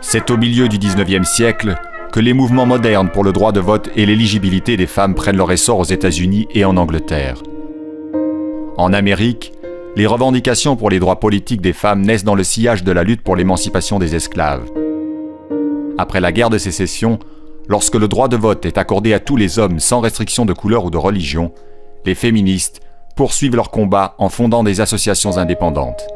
C'est au milieu du XIXe siècle que les mouvements modernes pour le droit de vote et l'éligibilité des femmes prennent leur essor aux États-Unis et en Angleterre. En Amérique, les revendications pour les droits politiques des femmes naissent dans le sillage de la lutte pour l'émancipation des esclaves. Après la guerre de sécession, lorsque le droit de vote est accordé à tous les hommes sans restriction de couleur ou de religion, les féministes poursuivent leur combat en fondant des associations indépendantes.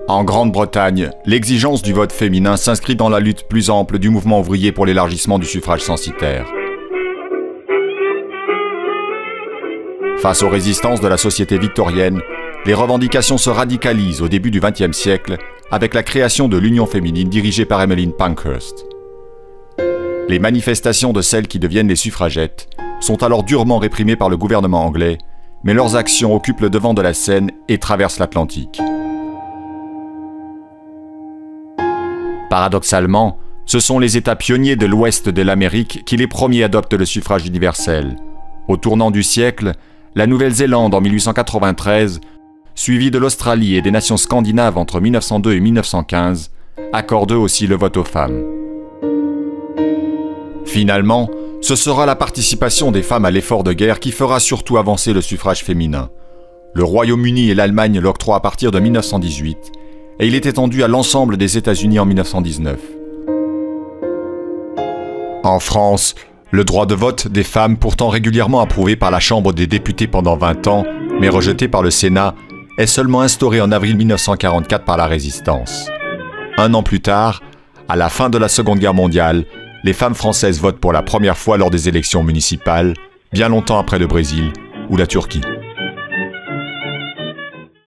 En Grande-Bretagne, l'exigence du vote féminin s'inscrit dans la lutte plus ample du mouvement ouvrier pour l'élargissement du suffrage censitaire. Face aux résistances de la société victorienne, les revendications se radicalisent au début du XXe siècle avec la création de l'Union féminine dirigée par Emmeline Pankhurst. Les manifestations de celles qui deviennent les suffragettes sont alors durement réprimées par le gouvernement anglais, mais leurs actions occupent le devant de la scène et traversent l'Atlantique. Paradoxalement, ce sont les États pionniers de l'Ouest de l'Amérique qui les premiers adoptent le suffrage universel. Au tournant du siècle, la Nouvelle-Zélande en 1893, suivie de l'Australie et des nations scandinaves entre 1902 et 1915, accorde eux aussi le vote aux femmes. Finalement, ce sera la participation des femmes à l'effort de guerre qui fera surtout avancer le suffrage féminin. Le Royaume-Uni et l'Allemagne l'octroient à partir de 1918, et il est étendu à l'ensemble des États-Unis en 1919. En France, le droit de vote des femmes, pourtant régulièrement approuvé par la Chambre des députés pendant 20 ans, mais rejeté par le Sénat, est seulement instauré en avril 1944 par la Résistance. Un an plus tard, à la fin de la Seconde Guerre mondiale, les femmes françaises votent pour la première fois lors des élections municipales, bien longtemps après le Brésil ou la Turquie.